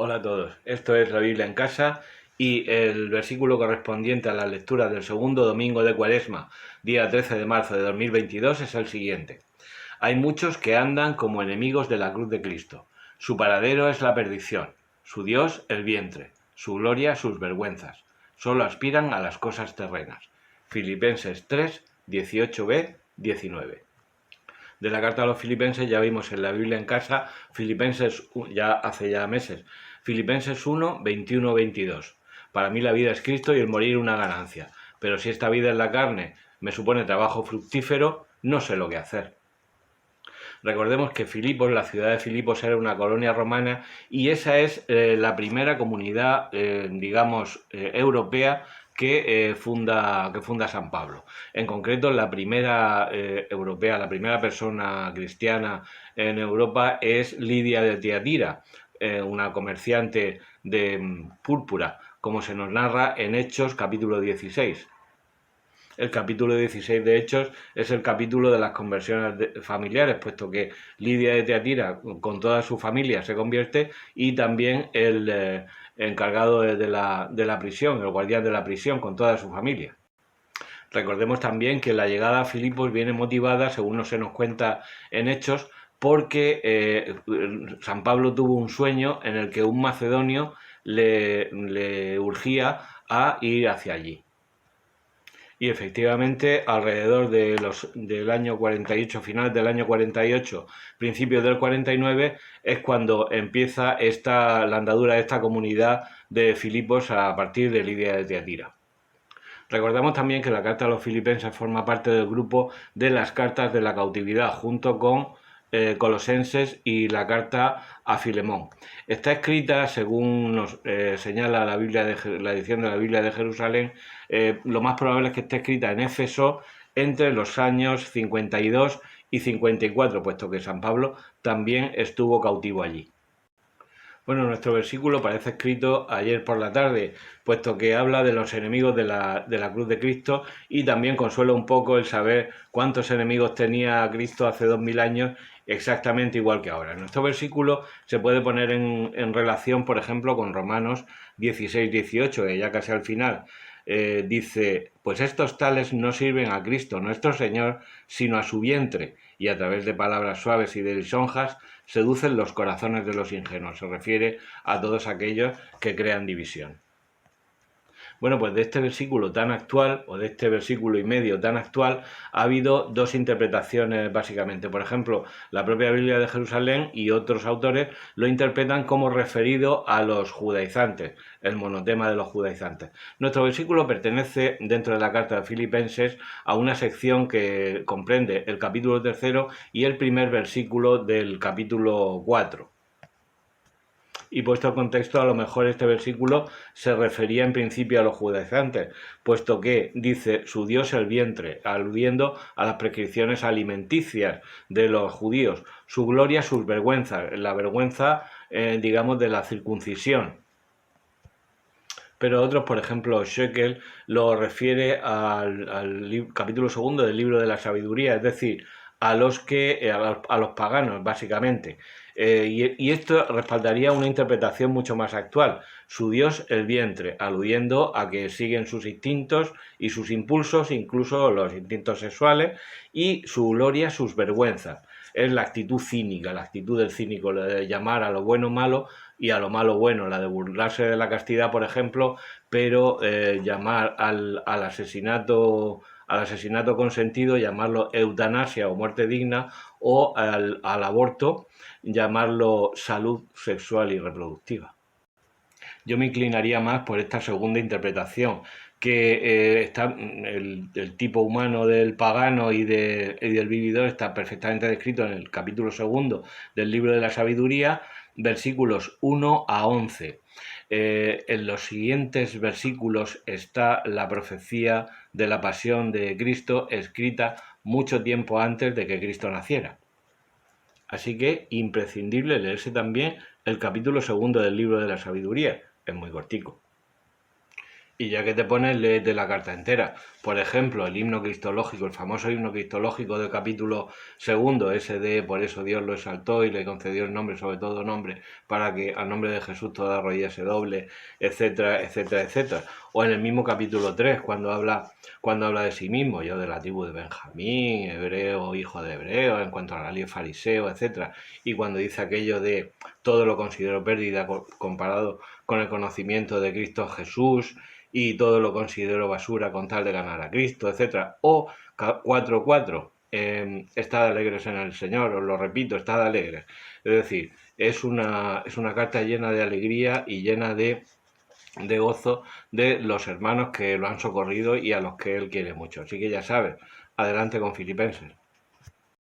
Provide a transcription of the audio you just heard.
Hola a todos, esto es la Biblia en casa y el versículo correspondiente a la lectura del segundo domingo de Cuaresma, día 13 de marzo de 2022, es el siguiente. Hay muchos que andan como enemigos de la cruz de Cristo. Su paradero es la perdición, su Dios el vientre, su gloria sus vergüenzas. Solo aspiran a las cosas terrenas. Filipenses 3, 18b, 19. De la carta a los filipenses ya vimos en la Biblia en casa, Filipenses ya hace ya meses, Filipenses 1, 21, 22. Para mí la vida es Cristo y el morir una ganancia, pero si esta vida en la carne me supone trabajo fructífero, no sé lo que hacer. Recordemos que Filipos, la ciudad de Filipos, era una colonia romana y esa es la primera comunidad, europea que funda San Pablo. En concreto, la primera europea, la primera persona cristiana en Europa es Lidia de Tiatira, una comerciante de púrpura, como se nos narra en Hechos capítulo 16. El capítulo 16 de Hechos es el capítulo de las conversiones familiares, puesto que Lidia de Tiatira con toda su familia se convierte y también el encargado de la prisión, el guardián de la prisión con toda su familia. Recordemos también que la llegada a Filipos viene motivada, según se nos cuenta en Hechos, porque San Pablo tuvo un sueño en el que un macedonio le urgía a ir hacia allí. Y efectivamente, alrededor del año 48, final del año 48, principios del 49, es cuando empieza la andadura de esta comunidad de Filipos a partir de Lidia de Tiatira. Recordamos también que la carta a los filipenses forma parte del grupo de las cartas de la cautividad, junto con Colosenses y la carta a Filemón. Está escrita, según nos señala la edición de la Biblia de Jerusalén, lo más probable es que esté escrita en Éfeso entre los años 52 y 54, puesto que San Pablo también estuvo cautivo allí. Bueno, nuestro versículo parece escrito ayer por la tarde, puesto que habla de los enemigos de la cruz de Cristo y también consuela un poco el saber cuántos enemigos tenía Cristo hace 2000 años, exactamente igual que ahora. Nuestro versículo se puede poner en relación, por ejemplo, con Romanos 16, 18, que ya casi al final dice, pues estos tales no sirven a Cristo, nuestro Señor, sino a su vientre, y a través de palabras suaves y de lisonjas seducen los corazones de los ingenuos. Se refiere a todos aquellos que crean división. Bueno, pues de este versículo tan actual, o de este versículo y medio tan actual, ha habido dos interpretaciones básicamente. Por ejemplo, la propia Biblia de Jerusalén y otros autores lo interpretan como referido a los judaizantes, el monotema de los judaizantes. Nuestro versículo pertenece, dentro de la carta de Filipenses, a una sección que comprende el capítulo 3 y el primer versículo del capítulo 4. Y puesto el contexto, a lo mejor este versículo se refería en principio a los judaizantes, puesto que dice su Dios el vientre, aludiendo a las prescripciones alimenticias de los judíos, su gloria, sus vergüenzas, la vergüenza, de la circuncisión. Pero otros, por ejemplo, Shekel lo refiere al capítulo segundo del libro de la sabiduría, es decir, a los paganos, básicamente. Y esto respaldaría una interpretación mucho más actual. Su Dios, el vientre, aludiendo a que siguen sus instintos y sus impulsos, incluso los instintos sexuales, y su gloria, sus vergüenzas. Es la actitud cínica, la actitud del cínico, la de llamar a lo bueno malo y a lo malo bueno, la de burlarse de la castidad, por ejemplo, pero llamar al asesinato consentido, llamarlo eutanasia o muerte digna, o al aborto, llamarlo salud sexual y reproductiva. Yo me inclinaría más por esta segunda interpretación, que el tipo humano del pagano y del vividor está perfectamente descrito en el capítulo segundo del libro de la sabiduría, versículos 1 a 11. En los siguientes versículos está la profecía de la pasión de Cristo escrita mucho tiempo antes de que Cristo naciera. Así que imprescindible leerse también el capítulo segundo del libro de la sabiduría. Es muy cortico. Y ya que te pones, léete la carta entera, Por ejemplo, el himno cristológico, el famoso himno cristológico del capítulo segundo, ese de por eso Dios lo exaltó y le concedió el nombre sobre todo nombre, para que al nombre de Jesús toda rodilla se doble, etcétera, etcétera, etcétera. O en el mismo capítulo 3 cuando habla de sí mismo, yo de la tribu de Benjamín, hebreo, hijo de hebreo, en cuanto a la ley fariseo, etcétera. Y cuando dice aquello de todo lo considero pérdida comparado con el conocimiento de Cristo Jesús, y todo lo considero basura con tal de ganar a Cristo, etcétera. O 4:4, estad alegres en el Señor, os lo repito, estad alegres. Es decir, es una carta llena de alegría y llena de gozo de los hermanos que lo han socorrido y a los que él quiere mucho. Así que ya sabes, adelante con Filipenses.